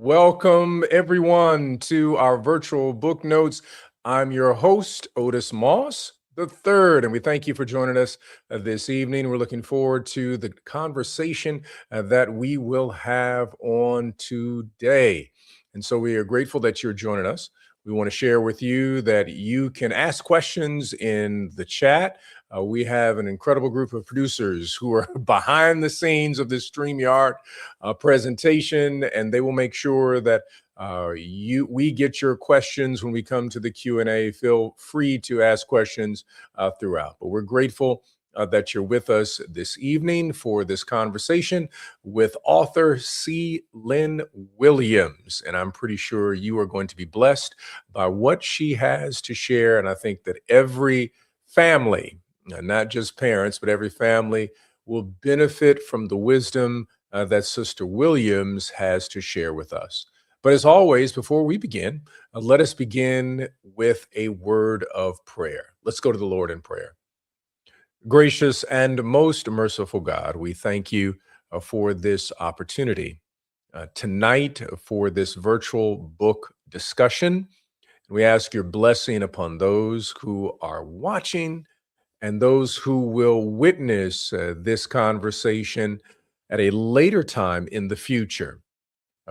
Welcome, everyone, to our virtual book notes. I'm your host, Otis Moss the third, and we thank you for joining us this evening. We're looking forward to the conversation that we will have on today. And so we are grateful that you're joining us. We want to share with you that you can ask questions in the chat. We have an incredible group of producers who are behind the scenes of this StreamYard presentation, and they will make sure that we get your questions when we come to the Q&A. Feel free to ask questions throughout. But we're grateful that you're with us this evening for this conversation with author C. Lynn Williams. And I'm pretty sure you are going to be blessed by what she has to share. And I think that every family, not just parents, but every family will benefit from the wisdom that Sister Williams has to share with us. But as always, before we begin, let us begin with a word of prayer. Let's go to the Lord in prayer. Gracious and most merciful God, we thank you for this opportunity tonight for this virtual book discussion. We ask your blessing upon those who are watching and those who will witness this conversation at a later time in the future.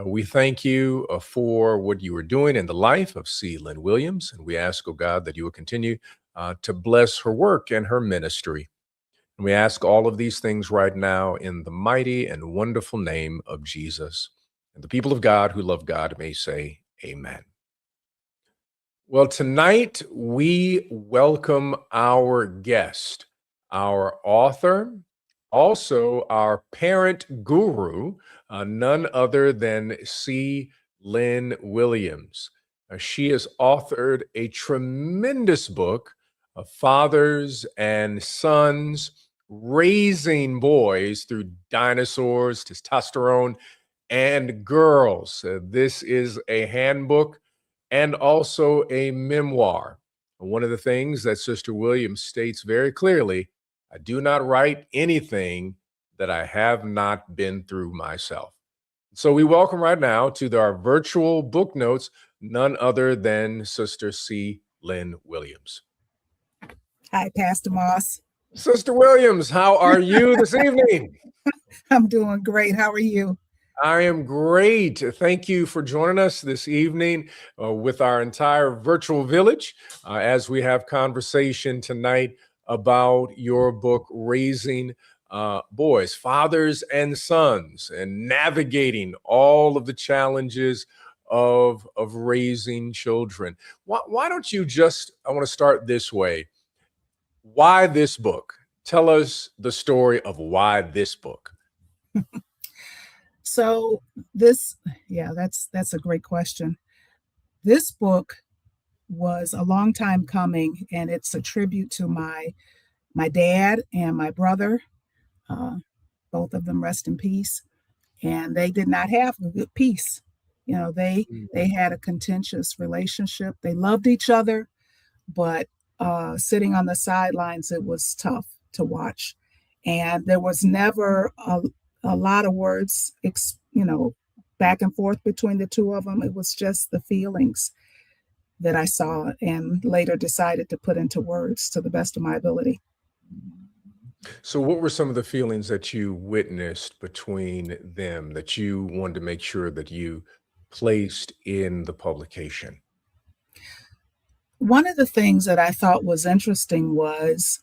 We thank you for what you are doing in the life of C. Lynn Williams, and we ask, oh God, that you will continue to bless her work and her ministry. And we ask all of these things right now in the mighty and wonderful name of Jesus. And the people of God who love God may say, amen. Well, tonight we welcome our guest, our author, also our parent guru, none other than C. Lynn Williams. She has authored a tremendous book of fathers and sons raising boys through dinosaurs, testosterone, and girls. This is a handbook and also a memoir. One of the things that Sister Williams states very clearly, I do not write anything that I have not been through myself. So we welcome right now to our virtual book notes, none other than Sister C. Lynn Williams. Hi, Pastor Moss. Sister Williams, how are you this evening? I'm doing great. How are you? I am great. Thank you for joining us this evening with our entire virtual village as we have conversation tonight about your book, Raising Boys, Fathers and Sons, and navigating all of the challenges of raising children. Why don't you I want to start this way. Why this book? Tell us the story of why this book. So that's a great question. This book was a long time coming, and it's a tribute to my dad and my brother. Both of them rest in peace. And they did not have a good peace. You know, they had a contentious relationship. They loved each other, but sitting on the sidelines, it was tough to watch. And there was never a lot of words, back and forth between the two of them. It was just the feelings that I saw and later decided to put into words to the best of my ability. So what were some of the feelings that you witnessed between them that you wanted to make sure that you placed in the publication? One of the things that I thought was interesting was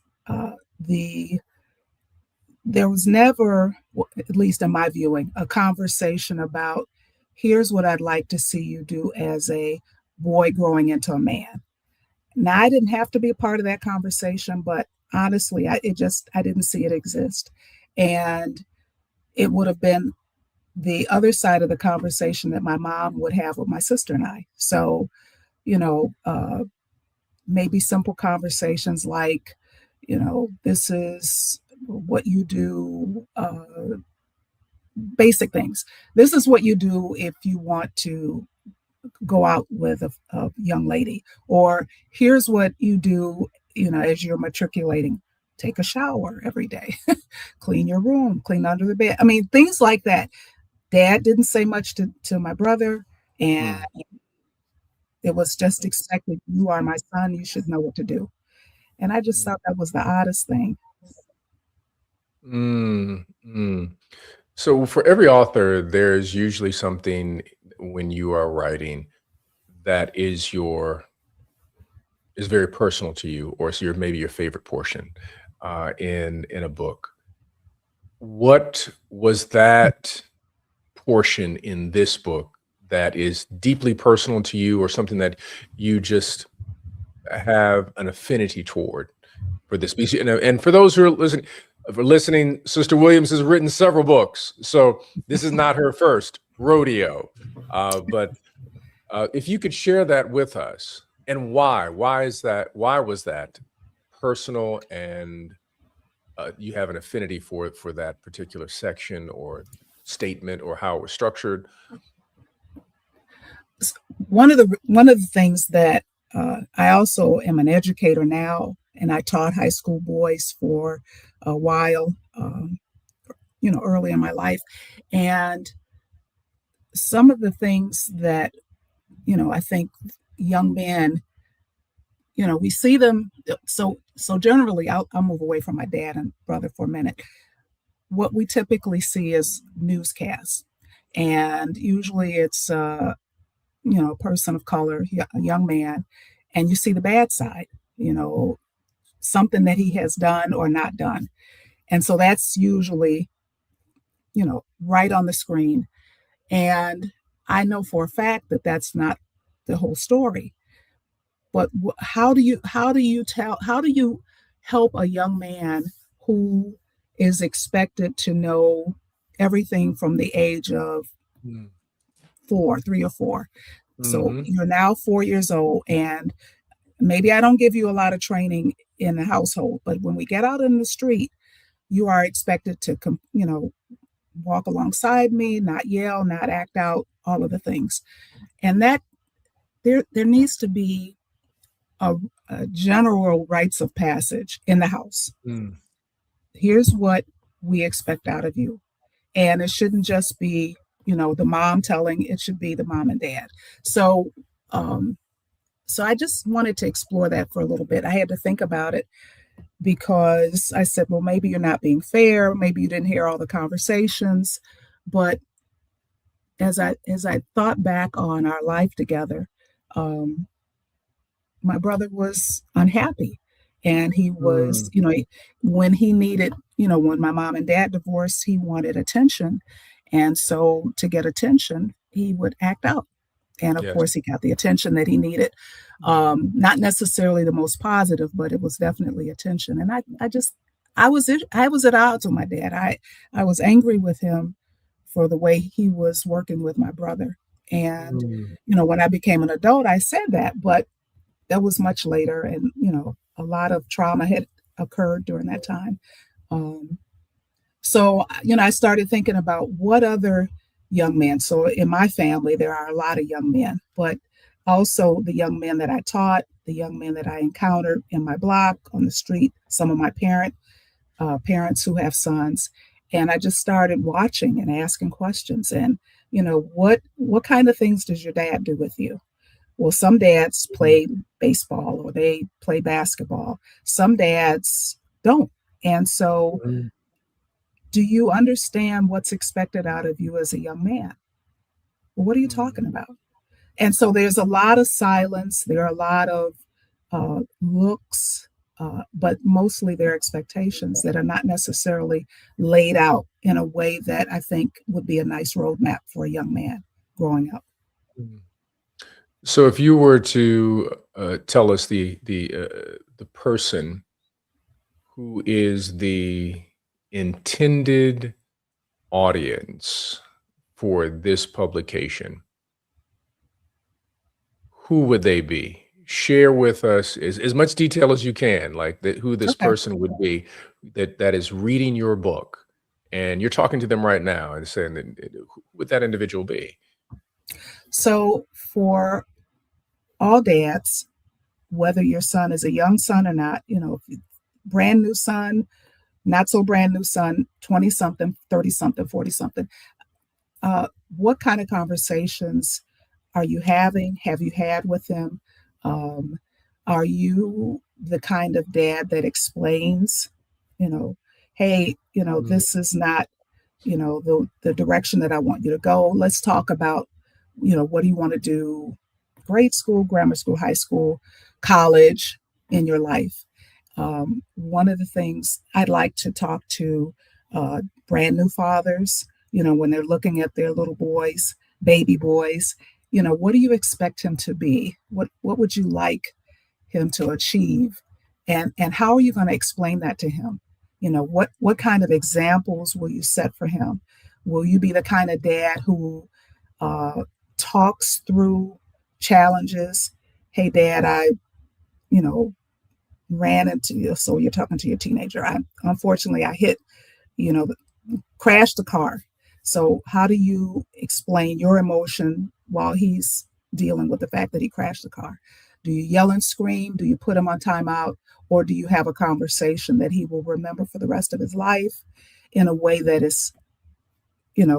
there was never, at least in my viewing, a conversation about, here's what I'd like to see you do as a boy growing into a man. Now, I didn't have to be a part of that conversation, but honestly, I didn't see it exist. And it would have been the other side of the conversation that my mom would have with my sister and I. So, maybe simple conversations like, this is what you do, basic things. This is what you do if you want to go out with a young lady, or here's what you do, as you're matriculating. Take a shower every day, clean your room, clean under the bed. I mean, things like that. Dad didn't say much to my brother, and Mm, it was just expected. You are my son. You should know what to do. And I just mm, thought that was the oddest thing. mm. So for every author, there's usually something when you are writing that is very personal to you, or it's maybe your favorite portion in a book. What was that portion in this book that is deeply personal to you, or something that you just have an affinity toward for this piece? And for those who are listening, Sister Williams has written several books, so this is not her first rodeo. But if you could share that with us, and why is that? Why was that personal, and you have an affinity for that particular section or statement, or how it was structured? One of the things that I also am an educator now, and I taught high school boys for a while, early in my life, and some of the things that I think young men, we see them. So generally, I'll move away from my dad and brother for a minute. What we typically see is newscasts, and usually it's a person of color, a young man, and you see the bad side, you know, something that he has done or not done. And so that's usually, right on the screen. And I know for a fact that that's not the whole story. But how do you help a young man who is expected to know everything from the age of 3 or 4? So Mm-hmm. you're now 4 years old, and maybe I don't give you a lot of training in the household, but when we get out in the street, you are expected to, walk alongside me, not yell, not act out, all of the things. And that there needs to be a, a general rites of passage in the house. Mm, Here's what we expect out of you. And it shouldn't just be, the mom telling, it should be the mom and dad. So, um, so I just wanted to explore that for a little bit. I had to think about it because I said, well, maybe you're not being fair. Maybe you didn't hear all the conversations. But as I thought back on our life together, um, my brother was unhappy, and he was, mm, when he needed, when my mom and dad divorced, he wanted attention, and so to get attention, he would act out. And of yes. course, he got the attention that he needed. Not necessarily the most positive, but it was definitely attention. And I was at odds with my dad. I was angry with him for the way he was working with my brother. And Mm, when I became an adult, I said that, but that was much later, and a lot of trauma had occurred during that time. Um, so, I started thinking about what other young men. So, in my family, there are a lot of young men, but also the young men that I taught, the young men that I encountered in my block, on the street, some of my parents who have sons. And I just started watching and asking questions. And, what kind of things does your dad do with you? Well, some dads mm, play baseball or they play basketball. Some dads don't. And so, mm, do you understand what's expected out of you as a young man? Well, what are you mm, talking about? And so there's a lot of silence. There are a lot of looks, but mostly their expectations that are not necessarily laid out in a way that I think would be a nice roadmap for a young man growing up. mm. So, if you were to tell us the person who is the intended audience for this publication, who would they be? Share with us as much detail as you can, like who this Okay. person would be that is reading your book, and you're talking to them right now and saying that, who would that individual be? So for all dads, whether your son is a young son or not, brand new son, not so brand new son, 20 something, 30 something, 40 something, what kind of conversations are you having? Have you had with them? Um, are you the kind of dad that explains, you know, hey, Mm, this is not, the direction that I want you to go. Let's talk about, what do you want to do? Grade school, grammar school, high school, college in your life. One of the things I'd like to talk to uh, brand new fathers, when they're looking at their little boys, baby boys, what do you expect him to be? What would you like him to achieve? And how are you going to explain that to him? What kind of examples will you set for him? Will you be the kind of dad who uh, talks through challenges? Hey, Dad, I, you know, ran into you. So you're talking to your teenager. Unfortunately, I hit, you know, crashed the car. So how do you explain your emotion while he's dealing with the fact that he crashed the car? Do you yell and scream? Do you put him on timeout? Or do you have a conversation that he will remember for the rest of his life in a way that is,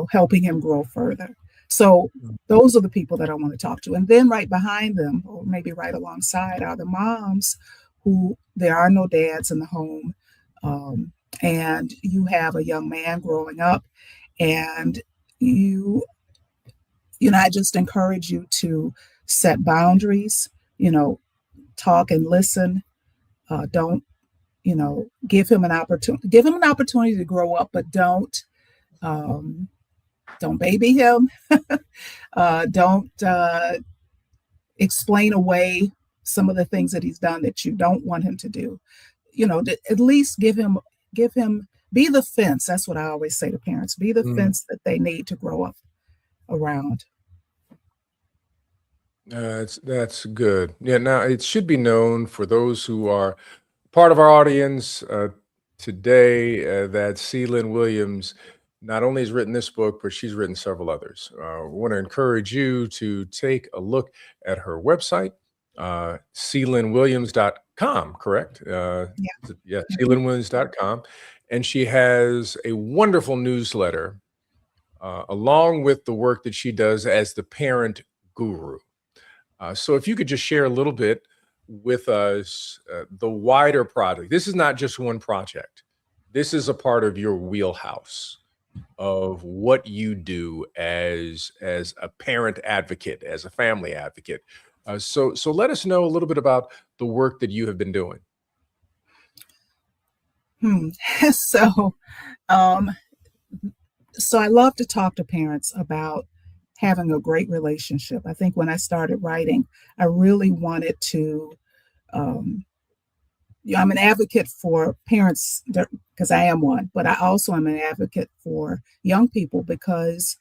helping him grow further? So mm, those are the people that I want to talk to. And then right behind them, or maybe right alongside, are the moms who there are no dads in the home. Um, and you have a young man growing up, and you I just encourage you to set boundaries, you know talk and listen. Don't, give him an opportunity to grow up, but um, don't baby him. Don't explain away some of the things that he's done that you don't want him to do. At least give him be the fence. That's what I always say to parents: be the mm. fence that they need to grow up around. That's good. Yeah. Now it should be known for those who are part of our audience today that C. Lynn Williams not only has written this book, but she's written several others. We want to encourage you to take a look at her website, clynnwilliams.com, correct? Yeah. Yeah, Mhm. clynnwilliams.com. And she has a wonderful newsletter along with the work that she does as the parent guru. So if you could just share a little bit with us the wider project. This is not just one project. This is a part of your wheelhouse of what you do as a parent advocate, as a family advocate. So let us know a little bit about the work that you have been doing. Hmm. So, um, so I love to talk to parents about having a great relationship. I think when I started writing, I really wanted to. Um, I'm an advocate for parents because I am one, but I also am an advocate for young people because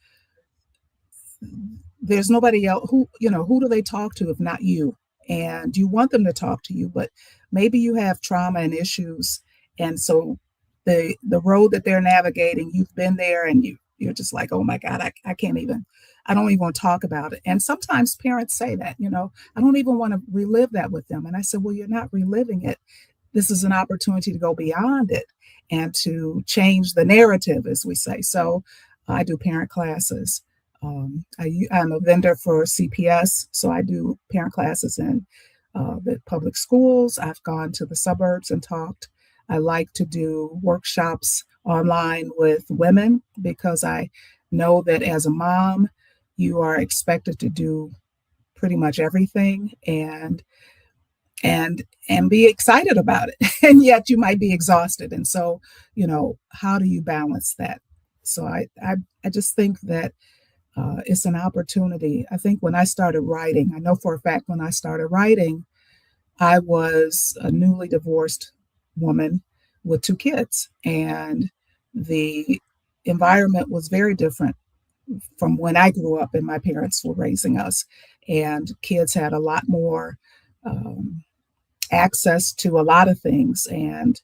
there's nobody else who do they talk to if not you? And you want them to talk to you, but maybe you have trauma and issues, and so the road that they're navigating, you've been there, and you're just like, oh my God, I can't even, I don't even want to talk about it. And sometimes parents say that, I don't even want to relive that with them. And I said, well, you're not reliving it. This is an opportunity to go beyond it and to change the narrative, as we say. So I do parent classes. I'm a vendor for CPS, so I do parent classes in the public schools. I've gone to the suburbs and talked. I like to do workshops online with women because I know that as a mom, you are expected to do pretty much everything and be excited about it. And yet you might be exhausted. And so, how do you balance that? So I just think that it's an opportunity. I think when I started writing, I know for a fact when I started writing, I was a newly divorced woman with two kids, and the environment was very different from when I grew up and my parents were raising us. And kids had a lot more um, access to a lot of things and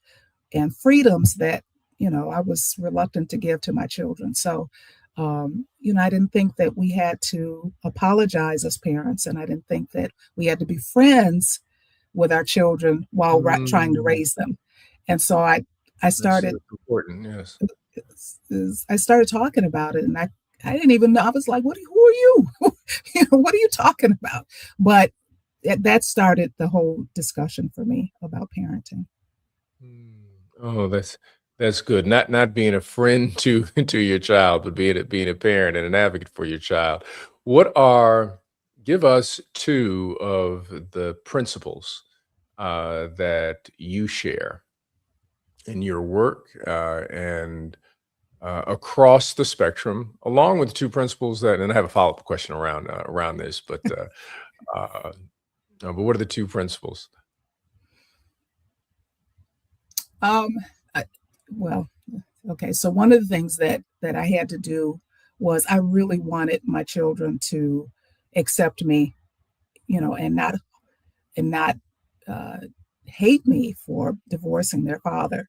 freedoms that I was reluctant to give to my children. So I didn't think that we had to apologize as parents, and I didn't think that we had to be friends with our children while trying to Mm, raise them. And so I that's started important. Yes. I started talking about it, and I didn't even know. I was like, who are you? What are you talking about? But that started the whole discussion for me about parenting. Mm. Oh, that's good. Not being a friend to to your child, but being a parent and an advocate for your child. What are Give us two of the principles that you share in your work and across the spectrum, along with two principles that, and I have a follow up question around this, uh, but what are the two principles? Um, I, well, okay. So one of the things that I had to do was I really wanted my children to accept me, and not uh, hate me for divorcing their father.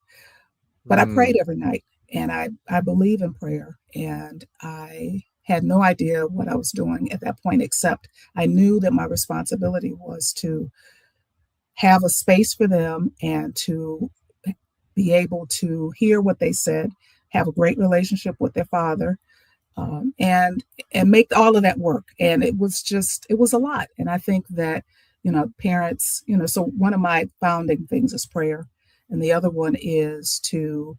But I Mm, prayed every night, and I believe in prayer, and I had no idea what I was doing at that point, except I knew that my responsibility was to have a space for them and to be able to hear what they said, have a great relationship with their father, and make all of that work. And it was a lot. And I think that parents, so one of my founding things is prayer, and the other one is to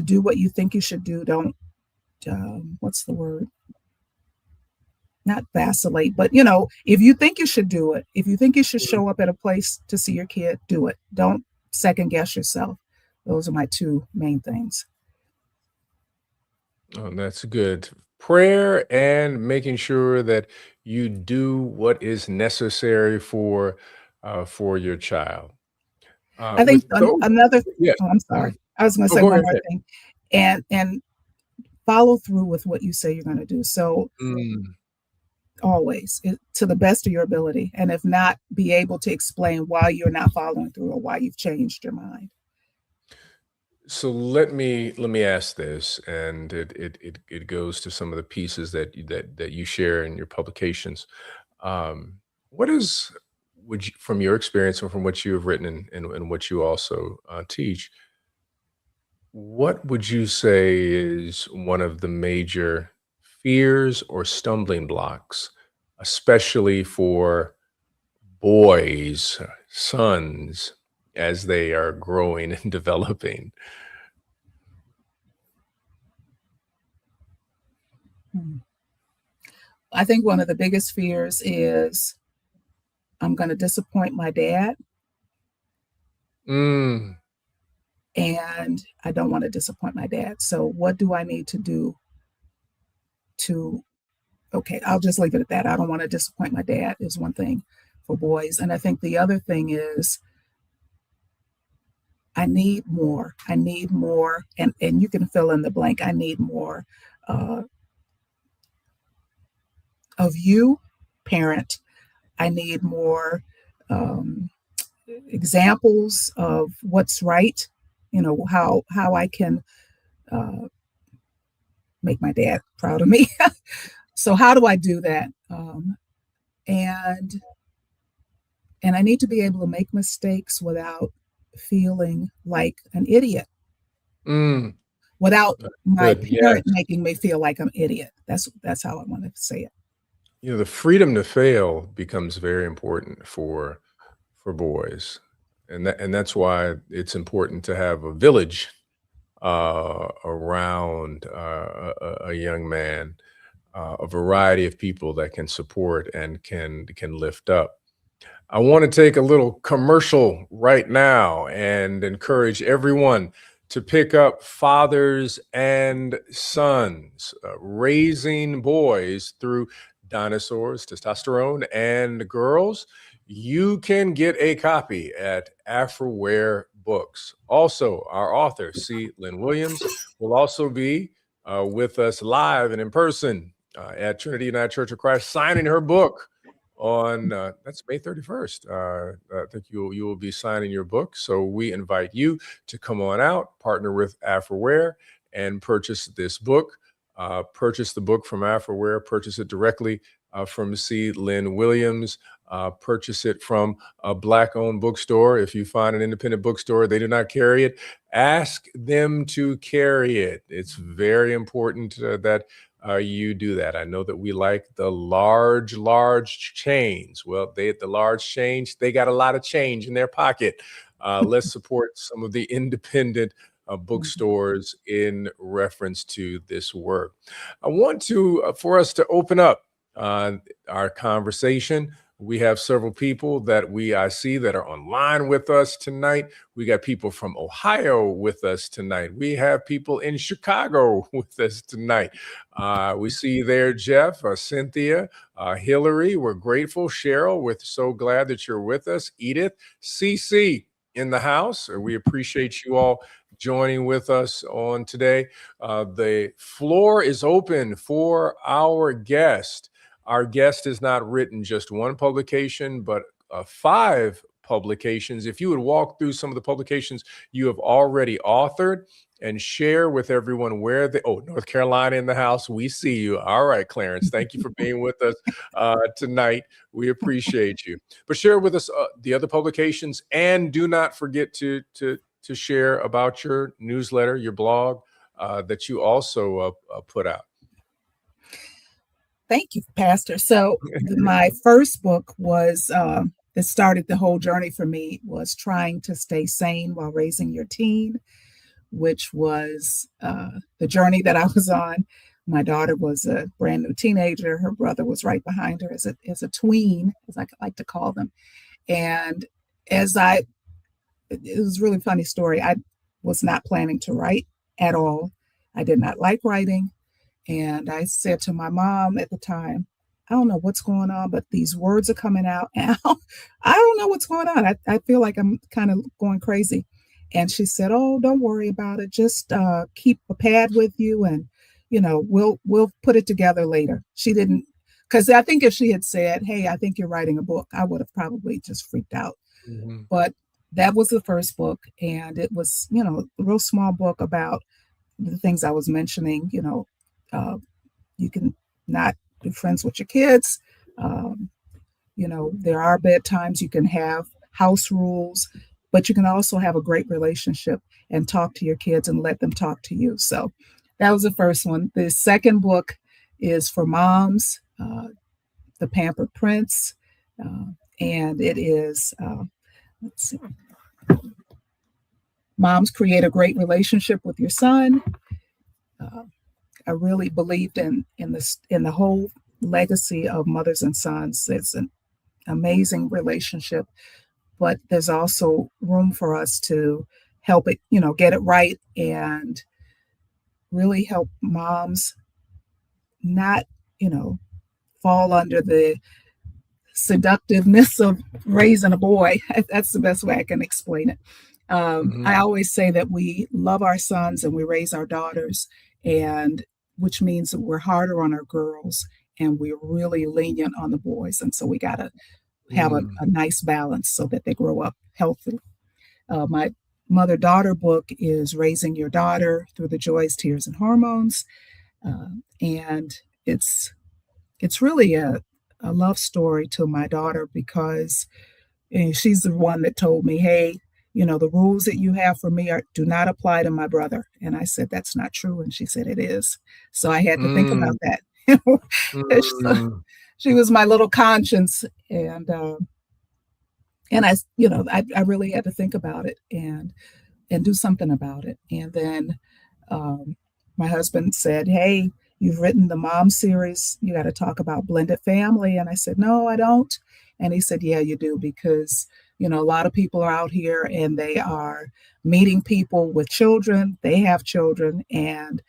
do what you think you should do. Don't what's the word? Not vacillate, but if you think you should do it, if you think you should mm. show up at a place to see your kid, do it. Don't second guess yourself. Those are my two main things. Oh, that's good. Prayer and making sure that you do what is necessary for your child. I think With those, another. yes. Oh, I'm Mhm. sorry. I was going to Oh, say go one more ahead. thing, and follow through with what you say you're going to do. So Mm. always, to the best of your ability, and if not, be able to explain why you're not following through or why you've changed your mind. So let me ask this, and it goes to some of the pieces that you share in your publications. What is would you, from your experience and from what you have written and what you also teach, what would you say is one of the major fears or stumbling blocks, especially for boys, sons, as they are growing and developing? Hmm. I think one of the biggest fears is I'm going to disappoint my dad, Mm, and I don't want to disappoint my dad. So what do I need to do to okay, I'll just leave it at that. I don't want to disappoint my dad is one thing for boys. And I think the other thing is I need more. I need more, and you can fill in the blank. I need more uh, of you, parent. I need more um, examples of what's right. How I can uh, make my dad proud of me. So how do I do that? And and I need to be able to make mistakes without feeling like an idiot, mm. without my Good, yes. parent making me feel like I'm an idiot. That's how I want to say it. The freedom to fail becomes very important for boys, and that's why it's important to have a village around a young man, a variety of people that can support and can lift up. I want to take a little commercial right now and encourage everyone to pick up Fathers and Sons, Raising Boys Through Dinosaurs, Testosterone, and Girls. You can get a copy at Afroware Books. Also, our author, C. Lynn Williams, will also be with us live and in person at Trinity United Church of Christ, signing her book on that's May 31st. I think you will be signing your book. So we invite you to come on out, partner with Afroware, and purchase this book. Purchase the book from Afroware, purchase it directly from C. Lynn Williams. Purchase it from a Black-owned bookstore. If you find an independent bookstore, they do not carry it. Ask them to carry it. It's very important that you do that. I know that we like the large chains. Well, they at the large change, they got a lot of change in their pocket. Let's support some of the independent Mhm. bookstores in reference to this work. I want to, for us to open up uh, our conversation. We have several people that I see that are online with us tonight. We got people from Ohio with us tonight. We have people in Chicago with us tonight. We see you there, Jeff, Cynthia, Hillary. We're grateful. Cheryl, we're so glad that you're with us. Edith, CC in the house. We appreciate you all joining with us on today. The floor is open for our guest. Our guest has not written just one publication, but five publications. If you would walk through some of the publications you have already authored and share with everyone where North Carolina in the house, we see you. All right, Clarence, thank you for being with us tonight. We appreciate you. But share with us the other publications, and do not forget to share about your newsletter, your blog that you also put out. Thank you, Pastor. So my first book was that started the whole journey for me was trying to stay sane while raising your teen, which was the journey that I was on. My daughter was a brand new teenager. Her brother was right behind her as a tween, as I like to call them. And as I, it was a really funny story. I was not planning to write at all. I did not like writing. And I said to my mom at the time, I don't know what's going on, but these words are coming out. And I don't know what's going on. I feel like I'm kind of going crazy. And she said, "Oh, don't worry about it. Just keep a pad with you, and we'll put it together later." She didn't, because I think if she had said, "Hey, I think you're writing a book," I would have probably just freaked out. Mhm. But that was the first book, and it was a real small book about the things I was mentioning. Uh, you can not be friends with your kids. Um, there are bedtimes. You can have house rules, but you can also have a great relationship and talk to your kids and let them talk to you. So that was the first one. The second book is for moms, The Pampered Prince. And it is, let's see, Moms Create a Great Relationship with Your Son. Uh, I really believed in the whole legacy of mothers and sons. It's an amazing relationship, but there's also room for us to help it, get it right and really help moms not, fall under the seductiveness of raising a boy. That's the best way I can explain it. I Mhm. always say that we love our sons and we raise our daughters, and which means that we're harder on our girls and we're really lenient on the boys. And so we got to have Mm. a nice balance so that they grow up healthy. My mother daughter book is Raising Your Daughter Through the Joys, Tears, and Hormones. And it's really a love story to my daughter because she's the one that told me, "Hey, the rules that you have for me do not apply to my brother." And I said, "That's not true." And she said, "It is." So I had to think Mm. about that. So Mm. she was my little conscience. And I really had to think about it and do something about it. And then um, my husband said, "Hey, you've written the mom series. You got to talk about blended family." And I said, "No, I don't." And he said, "Yeah, you do, because a lot of people are out here and they are meeting people with children. They have children, and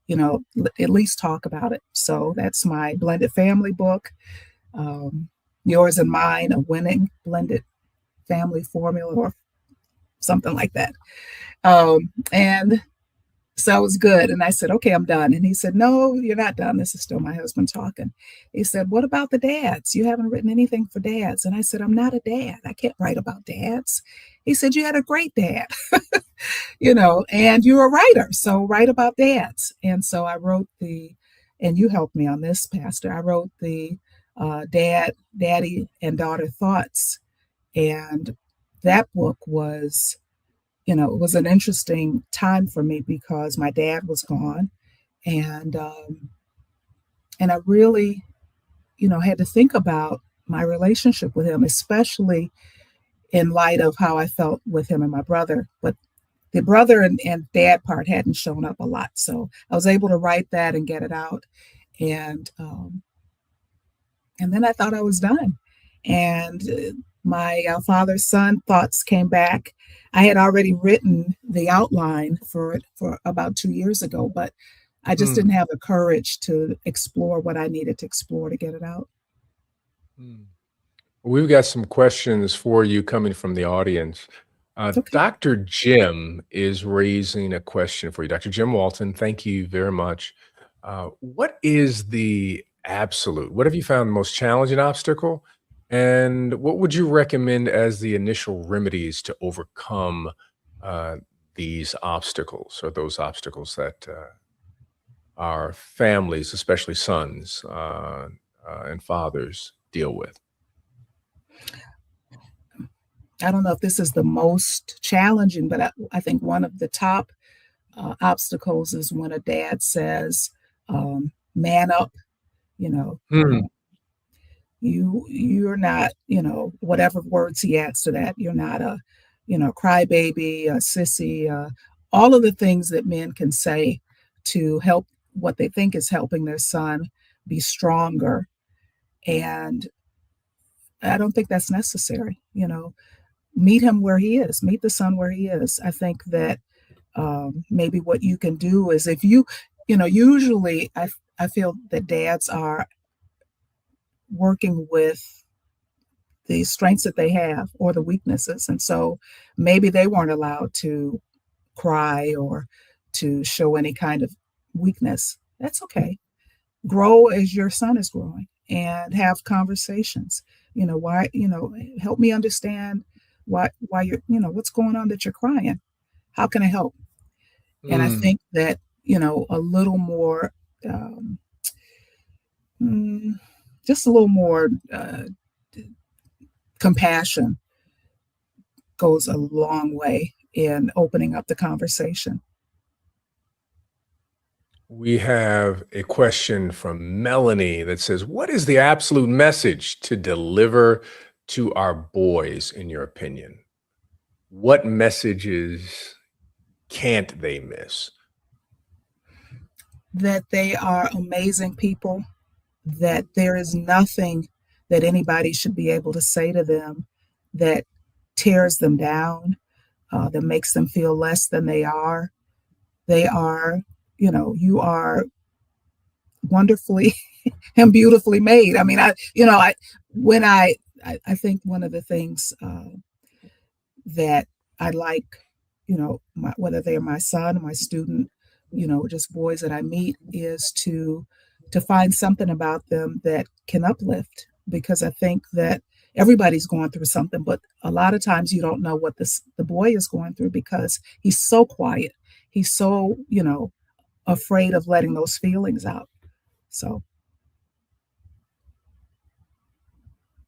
at least talk about it." So that's my blended family book. Um, Yours and Mine, a winning blended family formula, or something like that. And so it was good. And I said, "Okay, I'm done." And he said, "No, you're not done. This is still my husband talking." He said, "What about the dads? You haven't written anything for dads." And I said, "I'm not a dad. I can't write about dads." He said, "You had a great dad, and you're a writer. So write about dads." And so I wrote and you helped me on this, Pastor. I wrote the Daddy and Daughter Thoughts. And that book was, it was an interesting time for me because my dad was gone. And And I really, had to think about my relationship with him, especially in light of how I felt with him and my brother. But the brother and dad part hadn't shown up a lot. So I was able to write that and get it out. And and then I thought I was done. And my father's son thoughts came back. I had already written the outline for it for about 2 years ago, but I just didn't Mm, have the courage to explore what I needed to explore to get it out. mm. We've got some questions for you coming from the audience. Okay. Dr. Jim is raising a question for you. Dr. Jim Walton, thank you very much. What is the absolute? What have you found the most challenging obstacle? And what would you recommend as the initial remedies to overcome uh, these obstacles or those obstacles that our families, especially sons and fathers, deal with? I don't know if this is the most challenging, but I think one of the top obstacles is when a dad says, man up, you know, Hmm. uh, you're not, whatever words he adds to that, you're not a, crybaby, a sissy, all of the things that men can say to help what they think is helping their son be stronger. And I don't think that's necessary. Meet him where he is, meet the son where he is. I think that maybe what you can do is if usually I feel that dads are working with the strengths that they have or the weaknesses. And so maybe they weren't allowed to cry or to show any kind of weakness. That's okay. Grow as your son is growing and have conversations. Why, help me understand why what's going on that you're crying. How can I help? And I Mm. think that, a little more, um, mm, just a little more compassion goes a long way in opening up the conversation. We have a question from Melanie that says, what is the absolute message to deliver to our boys, in your opinion? What messages can't they miss? That they are amazing people, that there is nothing that anybody should be able to say to them that tears them down, that makes them feel less than they are. They are, you are wonderfully and beautifully made. I mean, when I think one of the things that I like, whether they're my son, my student, just boys that I meet, is to find something about them that can uplift. Because I think that everybody's going through something, but a lot of times you don't know what the boy is going through because he's so quiet. He's so, afraid of letting those feelings out. So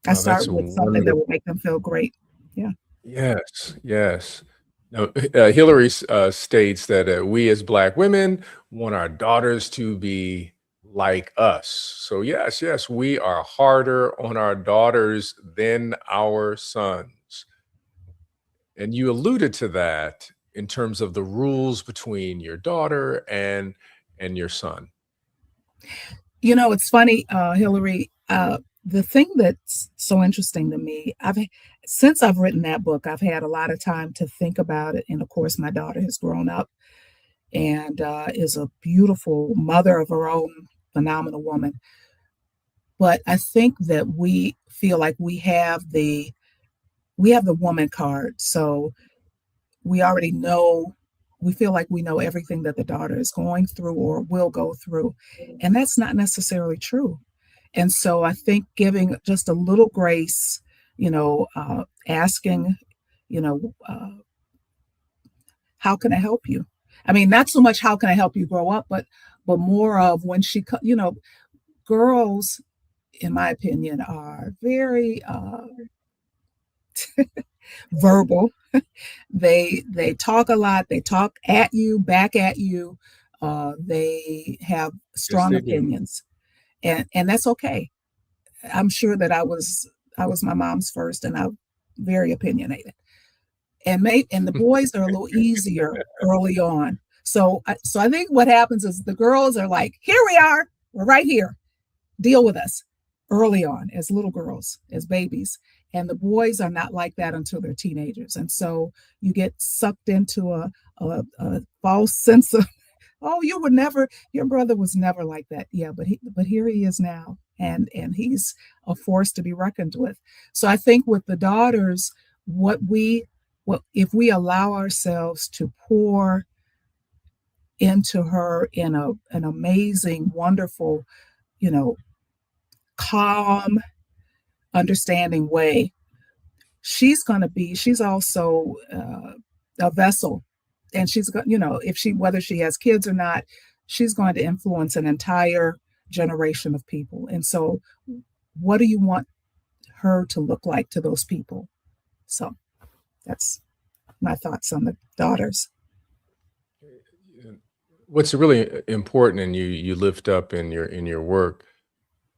I That's start a with something that wonderful. will make them feel great. Yeah. Yes, yes. Now, Hillary states that we as Black women want our daughters to be like us. So, yes, yes, we are harder on our daughters than our sons. And you alluded to that in terms of the rules between your daughter and your son. It's funny, Hillary. The thing that's so interesting to me, since I've written that book, I've had a lot of time to think about it, and of course, my daughter has grown up and is a beautiful mother of her own, phenomenal woman. But I think that we feel like we have the woman card, so we already know. We feel like we know everything that the daughter is going through or will go through, and that's not necessarily true. And so I think giving just a little grace, asking, you know, uh, how can I help you? I mean, not so much how can I help you grow up, but more of when girls, in my opinion, are very verbal. They talk a lot. They talk at you, back at you. They have Yes, strong they do. opinions. And that's okay. I'm sure that I was my mom's first, and I'm very opinionated. And the boys are a little easier early on. So I think what happens is the girls are like, here we are, we're right here, deal with us early on as little girls, as babies. And the boys are not like that until they're teenagers. And so you get sucked into a false sense of, oh, you were never, your brother was never like that. Yeah, but here he is now. And he's a force to be reckoned with. So I think with the daughters, what we what if we allow ourselves to pour into her in an amazing, wonderful, you know, calm, understanding way, she's also a vessel. And she's going, if she, whether she has kids or not, she's going to influence an entire generation of people. And so, what do you want her to look like to those people? So that's my thoughts on the daughters. What's really important, and you lift up in your work,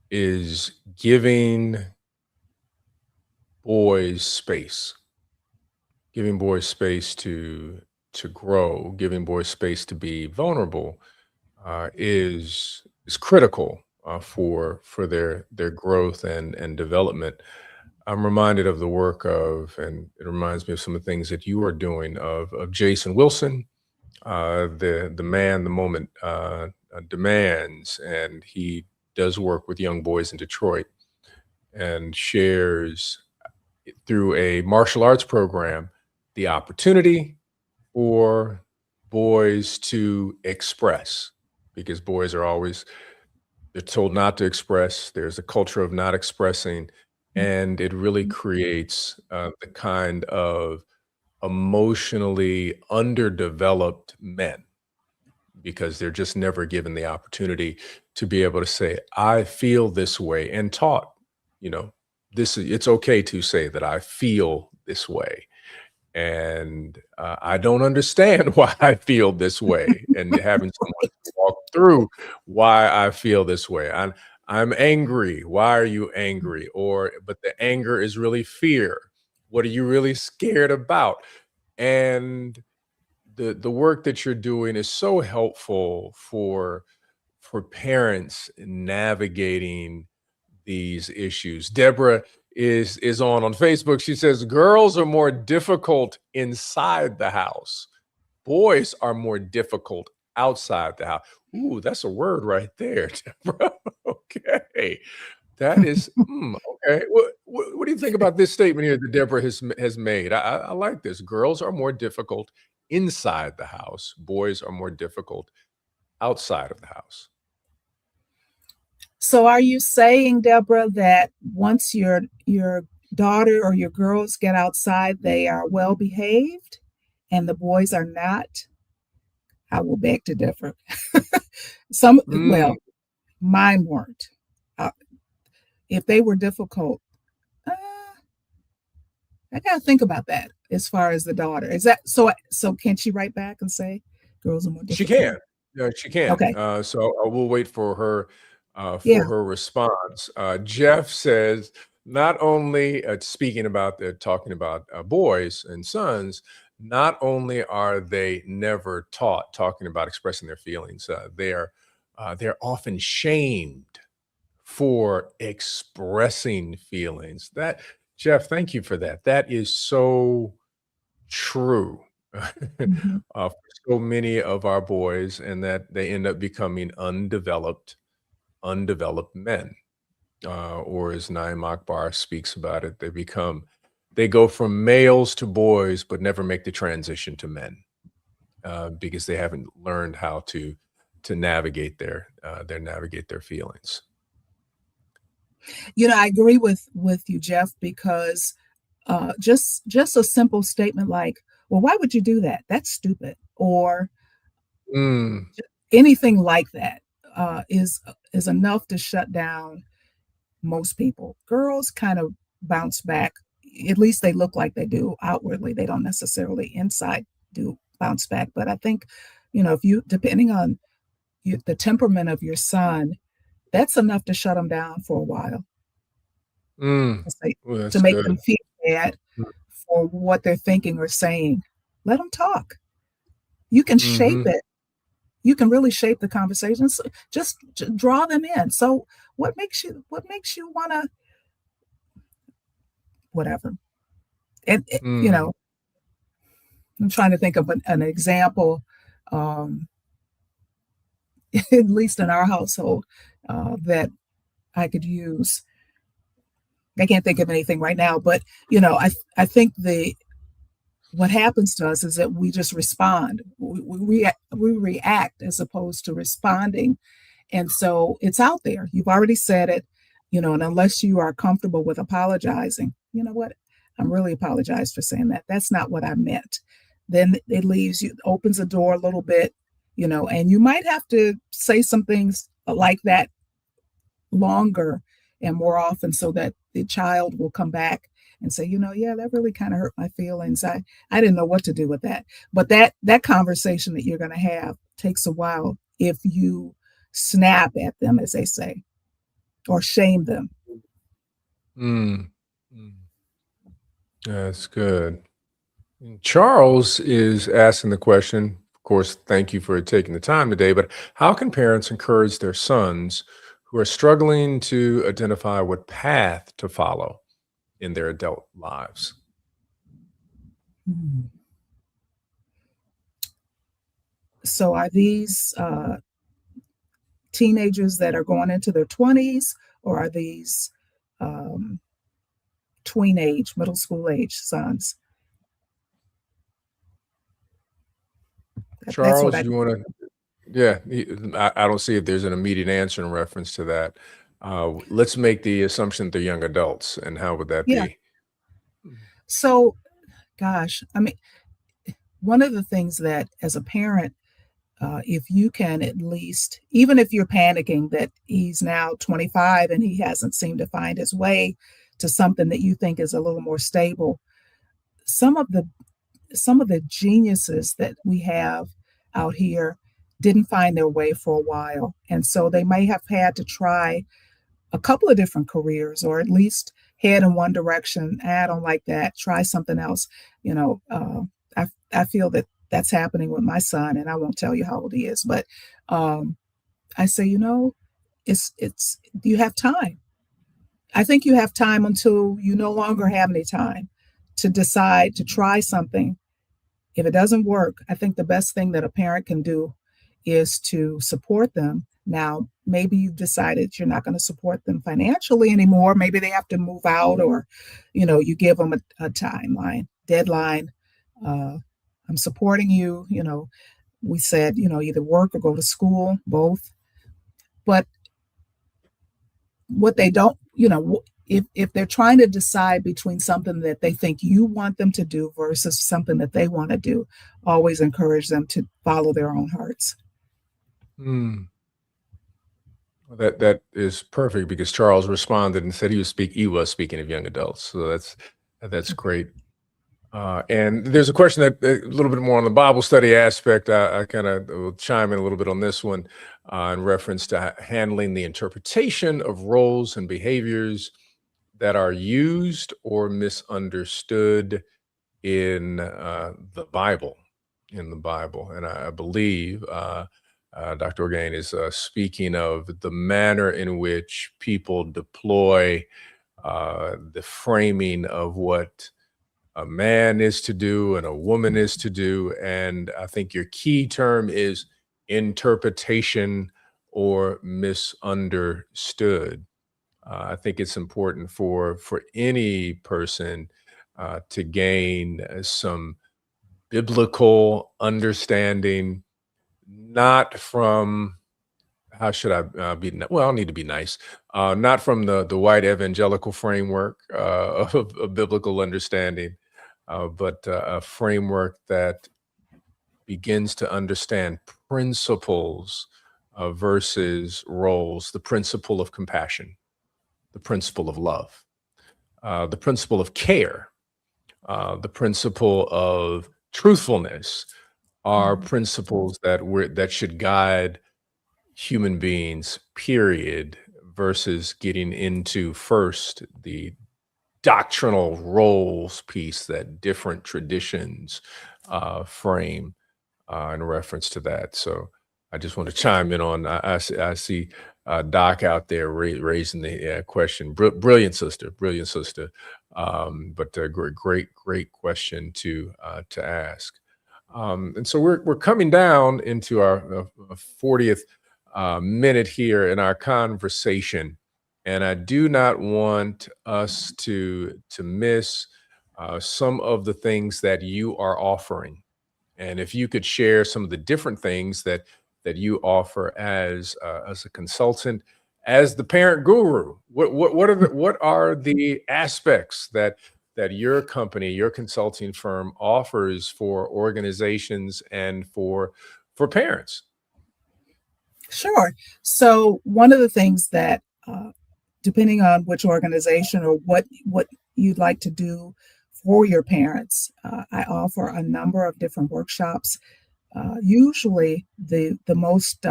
is giving boys space, giving boys space to grow, giving boys space to be vulnerable, is critical for their growth and development. I'm reminded of the work of, and it reminds me of some of the things that you are doing, of Jason Wilson, the man the moment demands, and he does work with young boys in Detroit and shares through a martial arts program the opportunity for boys to express, because boys are always, they're told not to express. There's a culture of not expressing, and it really creates the kind of emotionally underdeveloped men, because they're just never given the opportunity to be able to say, I feel this way, and taught, you know, it's okay to say that I feel this way. And I don't understand why I feel this way, and having someone to walk through why I feel this way. I'm angry. Why are you angry? Or, but the anger is really fear. What are you really scared about? And the work that you're doing is so helpful for parents navigating these issues. Deborah is on Facebook. She says girls are more difficult inside the house. Boys are more difficult outside the house. Ooh, that's a word right there, Deborah. Okay. That is okay. What do you think about this statement here that Deborah has made? I like this. Girls are more difficult inside the house. Boys are more difficult outside of the house. So are you saying, Deborah, that once your daughter or your girls get outside, they are well behaved and the boys are not? I will beg to differ. Mm, Well, mine weren't. Uh, if they were difficult, uh, I gotta think about that as far as the daughter. Is that so? So can she write back and say girls are more she difficult? can. Yeah, she can. Okay. So we'll wait Yeah. for her response. Jeff says not only speaking about talking about boys and sons. Not only are they never taught talking about expressing their feelings, they're often shamed for expressing feelings. That, Jeff, thank you for that. That is so true Mhm. for so many of our boys, and that they end up becoming undeveloped men. Or as Naim Akbar speaks about it, they go from males to boys, but never make the transition to men, because they haven't learned how to navigate their feelings. I agree with you, Jeff, because just a simple statement like, "Well, why would you do that? That's stupid," or Mm, anything like that is enough to shut down most people. Girls kind of bounce back. At least they look like they do outwardly. They don't necessarily inside do bounce back. But I think, if you, depending on the temperament of your son, that's enough to shut them down for a while, Mm. to say, Well, to that's make them good. feel bad for what they're thinking or saying. Let them talk. You can shape Mm-hmm. it. You can really shape the conversations. Just draw them in. So what makes you want to whatever? You Mm. know, I'm trying to think of an example, um, at least in our household, that I could use. I can't think of anything right now, but I think the what happens to us is that we just respond. We react as opposed to responding. And so it's out there. You've already said it, and unless you are comfortable with apologizing, you know what? I'm really apologize for saying that. That's not what I meant. Then it leaves you, opens the door a little bit, and you might have to say some things like that longer and more often so that the child will come back and say, yeah, that really kind of hurt my feelings. I didn't know what to do with that. But that conversation that you're going to have takes a while if you snap at them, as they say, or shame them. Mm. Mm. That's good. Charles is asking the question, of course, thank you for taking the time today, but how can parents encourage their sons who are struggling to identify what path to follow in their adult lives? Hmm. So are these teenagers that are going into their 20s, or are these um, tween age, middle school age sons? That's what Charles, I. you want to? Yeah, I don't see if there's an immediate answer in reference to that. Let's make the assumption that they're young adults, and how would that Yeah. be? So, gosh, I mean, one of the things that as a parent, if you can at least, even if you're panicking that he's now 25 and he hasn't seemed to find his way to something that you think is a little more stable, some of the some of the geniuses that we have out here didn't find their way for a while, and so they may have had to try a couple of different careers, or at least head in one direction. I don't like that. Try something else. You know, I feel that that's happening with my son, and I won't tell you how old he is, but um, I say, it's you have time. I think you have time until you no longer have any time to decide to try something. If it doesn't work, I think the best thing that a parent can do is to support them. Now, maybe you've decided you're not going to support them financially anymore. Maybe they have to move out, or, you give them a timeline, deadline. Uh, I'm supporting you. We said, either work or go to school, both. But what they don't, if they're trying to decide between something that they think you want them to do versus something that they want to do, always encourage them to follow their own hearts. Hmm. Well, that is perfect because Charles responded and said he was speaking of young adults. So that's Okay. great. And there's a question that a little bit more on the Bible study aspect. I kind of will chime in a little bit on this one in reference to handling the interpretation of roles and behaviors that are used or misunderstood in the Bible. In the Bible, and I believe Dr. Orgain is speaking of the manner in which people deploy the framing of what a man is to do and a woman is to do. And I think your key term is interpretation or misunderstood. I think it's important for any person to gain some biblical understanding, not from how should I be? Well, I need to be nice. Not from the white evangelical framework of biblical understanding, but a framework that begins to understand principles versus roles. The principle of compassion, the principle of love, the principle of care, the principle of truthfulness are Mhm. principles that should guide human beings, period, versus getting into first the doctrinal roles piece that different traditions frame in reference to that. So I just want to chime in on. I see Doc out there raising the question. Brilliant sister. But great question to ask. And so we're coming down into our 40th minute here in our conversation, and I do not want us to miss some of the things that you are offering. And if you could share some of the different things that you offer as a consultant, as the parent guru, what are the aspects that your company, your consulting firm offers for organizations and for parents? Sure. So one of the things that, depending on which organization or what you'd like to do for your parents, I offer a number of different workshops. Usually, the most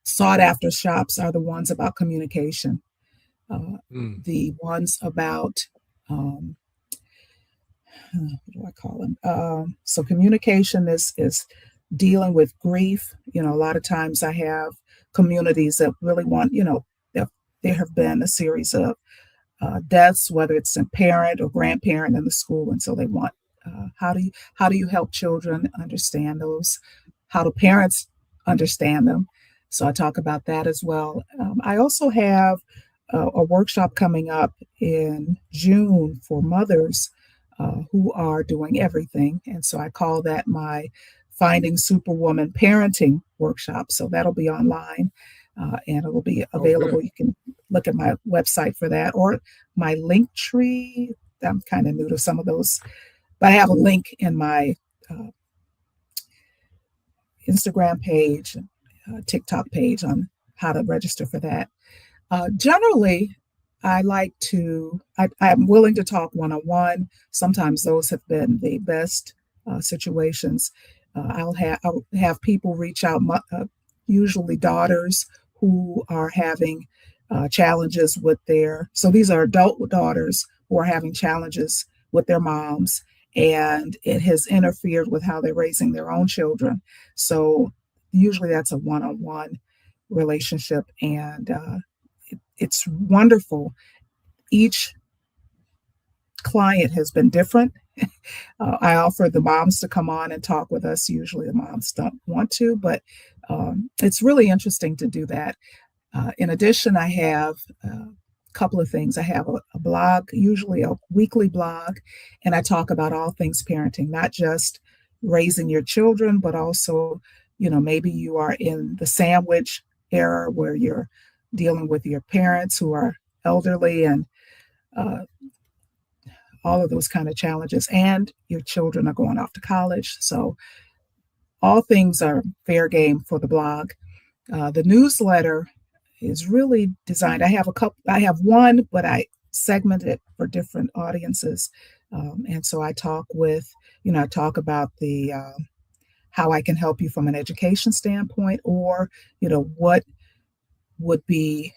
sought after shops are the ones about communication, Mm, the ones about what do I call them? So communication is dealing with grief. A lot of times I have communities that really want, there have been a series of deaths, whether it's a parent or grandparent in the school, and so they want how do you help children understand those? How do parents understand them? So I talk about that as well. I also have a workshop coming up in June for mothers who are doing everything, and so I call that my Finding Superwoman Parenting Workshop. So that'll be online and it will be oh, available. good. You can look at my website for that or my link tree. I'm kind of new to some of those, but I have a link in my uh, Instagram page, TikTok page on how to register for that. Generally, I'm willing to talk one on one. Sometimes those have been the best situations. I'll have people reach out, usually daughters who are having challenges with so these are adult daughters who are having challenges with their moms, and it has interfered with how they're raising their own children. So usually that's a one on one relationship, and it's wonderful. Each client has been different. I offer the moms to come on and talk with us. Usually the moms don't want to, but it's really interesting to do that. In addition, I have a couple of things. I have a blog, usually a weekly blog, and I talk about all things parenting, not just raising your children, but also, maybe you are in the sandwich era where you're dealing with your parents who are elderly and uh, all of those kind of challenges, and your children are going off to college. So all things are fair game for the blog. The newsletter is really designed. I have one, but I segment it for different audiences. And so I talk about the how I can help you from an education standpoint, or what would be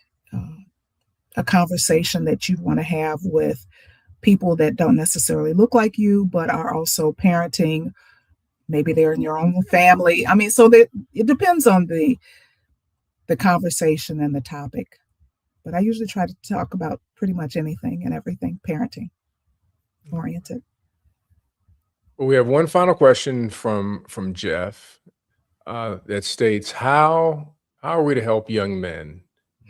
a conversation that you'd want to have with people that don't necessarily look like you, but are also parenting. Maybe they're in your own family. I mean, so that it depends on the conversation and the topic. But I usually try to talk about pretty much anything and everything parenting oriented. Well, we have one final question from Jeff that states, how are we to help young men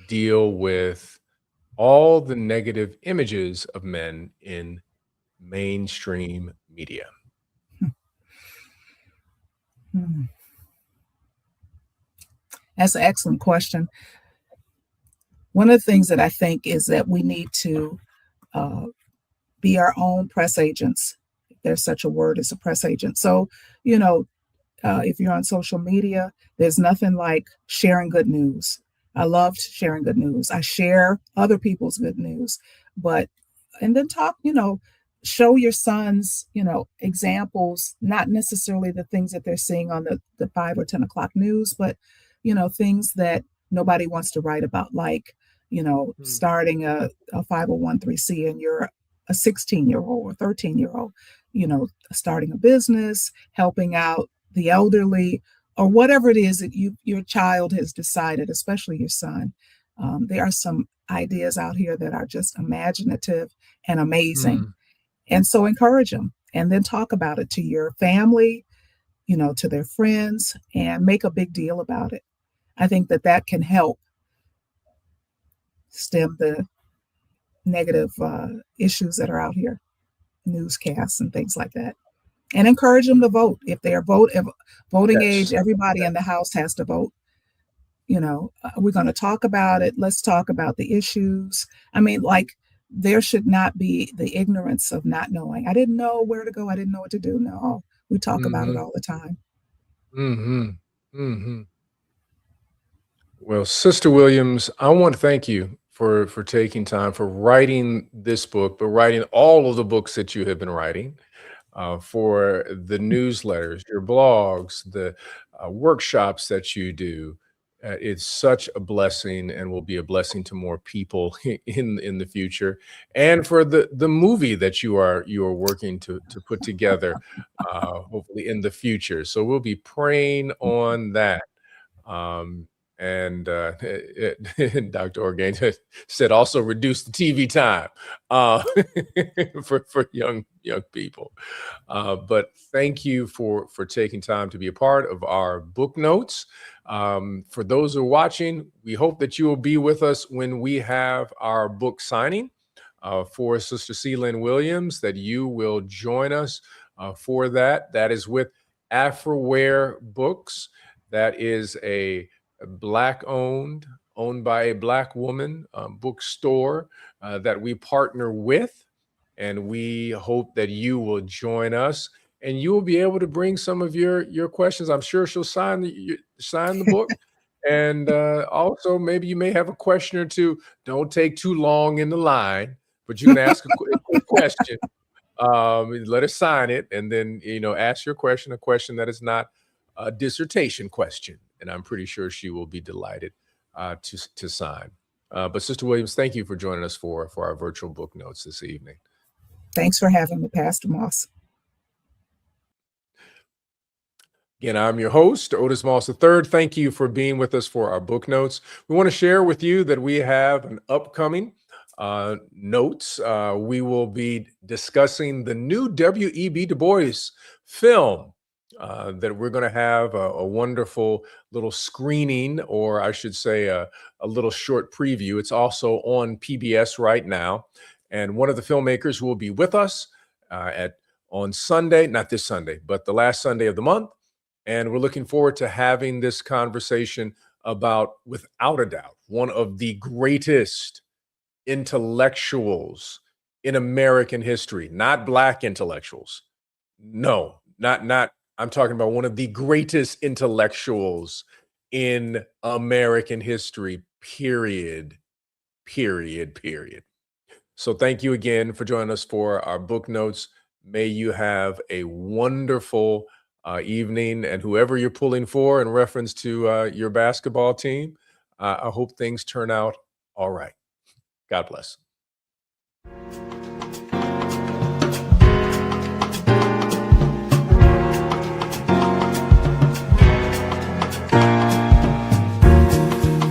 deal with all the negative images of men in mainstream media? Hmm. That's an excellent question. One of the things that I think is that we need to uh, be our own press agents. If there's such a word as a press agent. So, you know, if you're on social media, there's nothing like sharing good news. I loved sharing good news. I share other people's good news, but and then show your sons, examples, not necessarily the things that they're seeing on the 5 or 10 o'clock news, but things that nobody wants to write about, like, Mm, starting a 501(c) and you're a 16-year-old or 13-year-old, starting a business, helping out the elderly, or whatever it is that your child has decided, especially your son. There are some ideas out here that are just imaginative and amazing. mm, And so encourage them and then talk about it to your family, to their friends, and make a big deal about it. I think that that can help stem the negative issues that are out here, newscasts and things like that. And encourage them to vote. If they're voting age, yes. everybody in the house has to vote. We're going to talk about it. Let's talk about the issues. I mean, like, there should not be the ignorance of not knowing. I didn't know where to go. I didn't know what to do. No, we talk about it Mhm, all the time. mhm, mhm. Well, Sister Williams, I want to thank you for taking time for writing this book, but writing all of the books that you have been writing, for the newsletters, your blogs, the workshops that you do. It's such a blessing and will be a blessing to more people in the future, and for the movie that you are working to put together, hopefully in the future. So we'll be praying on that. Um, and Dr. Orgain said also reduce the TV time uh, for young people. But thank you for taking time to be a part of our book notes. For those who are watching, we hope that you will be with us when we have our book signing for Sister C. Lynn Williams, that you will join us for that. That is with Afroware Books. That is a black owned by a black woman bookstore that we partner with, and we hope that you will join us and you will be able to bring some of your questions. I'm sure she'll sign the book, and also maybe you may have a question or two. Don't take too long in the line, but you can ask a quick question. Let us sign it, and then ask your question, a question that is not a dissertation question, and I'm pretty sure she will be delighted to sign. But Sister Williams, thank you for joining us for our virtual book notes this evening. Thanks for having me, Pastor Moss. Again, I'm your host, Otis Moss III. Thank you for being with us for our book notes. We want to share with you that we have an upcoming notes. We will be discussing the new W.E.B. Du Bois film that we're going to have a wonderful little screening, or I should say a little short preview. It's also on PBS right now. And one of the filmmakers who will be with us on Sunday, not this Sunday, but the last Sunday of the month. And we're looking forward to having this conversation about, without a doubt, one of the greatest intellectuals in American history, not Black intellectuals. No, not, I'm talking about one of the greatest intellectuals in American history, period, period, period. So thank you again for joining us for our book notes. May you have a wonderful evening, and whoever you're pulling for in reference to your basketball team, I hope things turn out all right. God bless.